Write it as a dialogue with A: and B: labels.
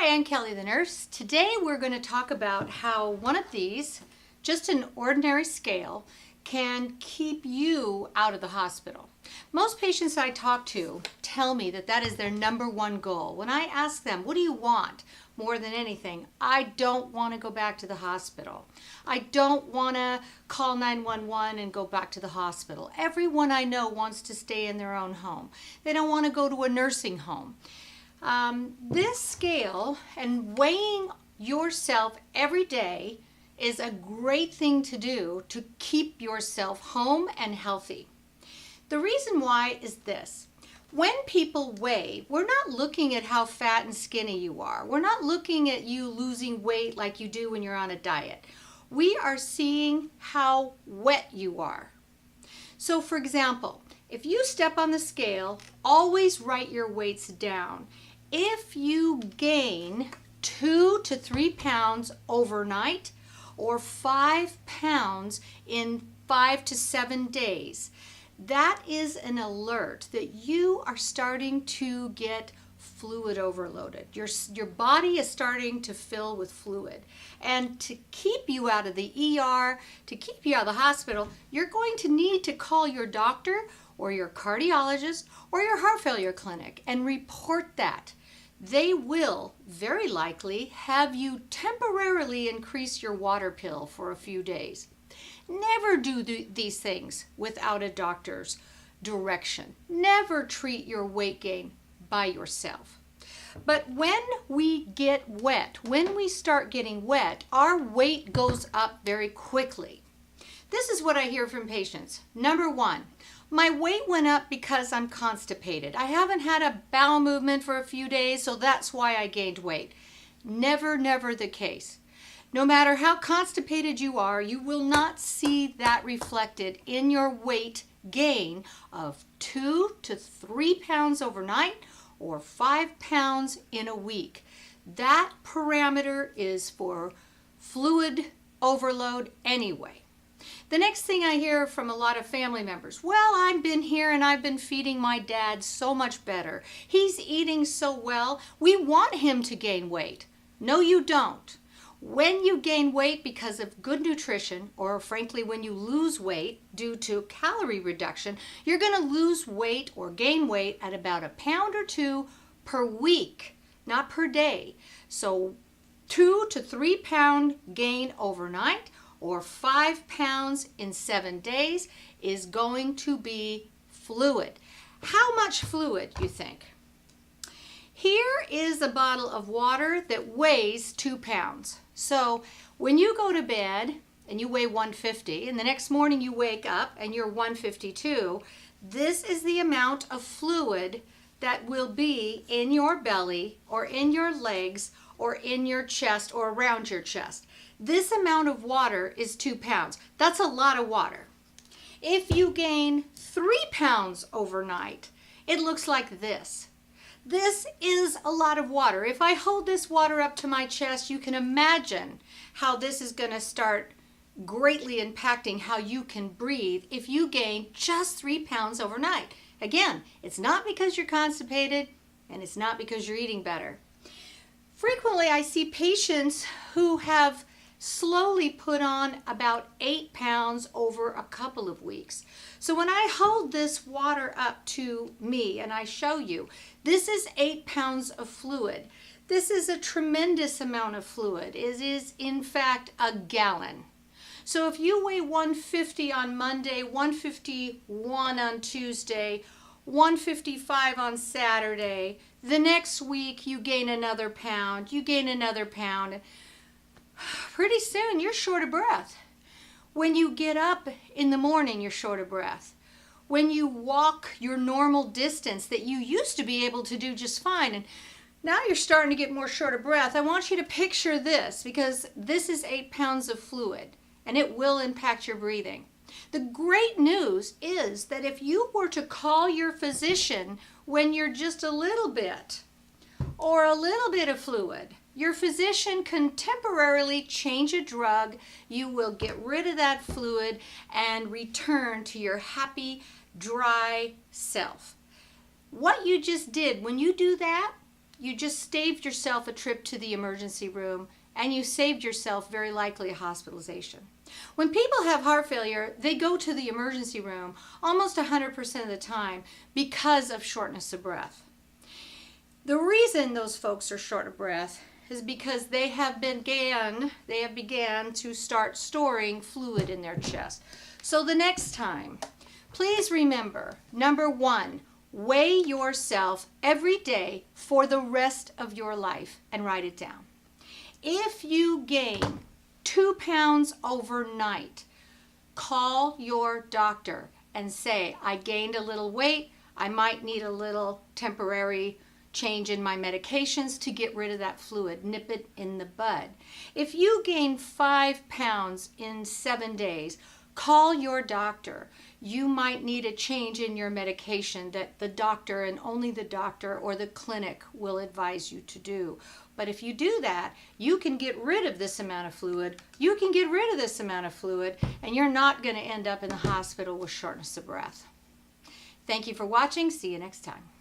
A: Hi, I'm Kelly the nurse. Today we're going to talk about how one of these, just an ordinary scale, can keep you out of the hospital. Most patients I talk to tell me that that is their number one goal. When I ask them, what do you want more than anything? I don't want to go back to the hospital. I don't want to call 911 and go back to the hospital. Everyone I know wants to stay in their own home. They don't want to go to a nursing home. This scale and weighing yourself every day is a great thing to do to keep yourself home and healthy. The reason why is this. When people weigh, we're not looking at how fat and skinny you are. We're not looking at you losing weight like you do when you're on a diet. We are seeing how wet you are. So for example, if you step on the scale, always write your weights down. If you gain 2 to 3 pounds overnight or 5 pounds in 5 to 7 days, that is an alert that you are starting to get fluid overloaded. Your body is starting to fill with fluid. And to keep you out of the ER, to keep you out of the hospital, you're going to need to call your doctor or your cardiologist or your heart failure clinic and report that. They will very likely have you temporarily increase your water pill for a few days. Never do these things without a doctor's direction. Never treat your weight gain by yourself. But when we get wet, when we start getting wet, our weight goes up very quickly. This is what I hear from patients. Number one, my weight went up because I'm constipated. I haven't had a bowel movement for a few days, so that's why I gained weight. Never, never the case. No matter how constipated you are, you will not see that reflected in your weight gain of 2 to 3 pounds overnight or 5 pounds in a week. That parameter is for fluid overload anyway. The next thing I hear from a lot of family members, well, I've been here and I've been feeding my dad so much better. He's eating so well. We want him to gain weight. No, you don't. When you gain weight because of good nutrition, or frankly, when you lose weight due to calorie reduction, you're going to lose weight or gain weight at about a pound or 2 per week, not per day. So 2 to 3 pound gain overnight or 5 pounds in 7 days is going to be fluid. How much fluid, you think? Here is a bottle of water that weighs 2 pounds. So when you go to bed and you weigh 150 and the next morning you wake up and you're 152, this is the amount of fluid that will be in your belly or in your legs or in your chest or around your chest. This amount of water is 2 pounds. That's a lot of water. If you gain 3 pounds overnight, it looks like this. This is a lot of water. If I hold this water up to my chest, you can imagine how this is going to start greatly impacting how you can breathe if you gain just 3 pounds overnight. Again, it's not because you're constipated and it's not because you're eating better. Frequently, I see patients who have slowly put on about 8 pounds over a couple of weeks. So when I hold this water up to me and I show you, this is 8 pounds of fluid. This is a tremendous amount of fluid. It is in fact a gallon. So if you weigh 150 on Monday, 151 on Tuesday, 155 on Saturday, the next week you gain another pound, you gain another pound. Pretty soon you're short of breath. When you get up in the morning, you're short of breath. When you walk your normal distance that you used to be able to do just fine, and now you're starting to get more short of breath, I want you to picture this because this is 8 pounds of fluid and it will impact your breathing. The great news is that if you were to call your physician when you're just a little bit or a little bit of fluid, your physician can temporarily change a drug. You will get rid of that fluid and return to your happy, dry self. What you just did, when you do that, you just saved yourself a trip to the emergency room, and you saved yourself very likely a hospitalization. When people have heart failure, they go to the emergency room almost 100% of the time because of shortness of breath. The reason those folks are short of breath is because they have began to start storing fluid in their chest. So the next time, please remember, number one, weigh yourself every day for the rest of your life and write it down. If you gain 2 pounds overnight, call your doctor and say, I gained a little weight, I might need a little temporary change in my medications to get rid of that fluid. Nip it in the bud. If you gain 5 pounds in 7 days, call your doctor. You might need a change in your medication that the doctor and only the doctor or the clinic will advise you to do. But if you do that, you can get rid of this amount of fluid, you can get rid of this amount of fluid, and you're not going to end up in the hospital with shortness of breath. Thank you for watching. See you next time.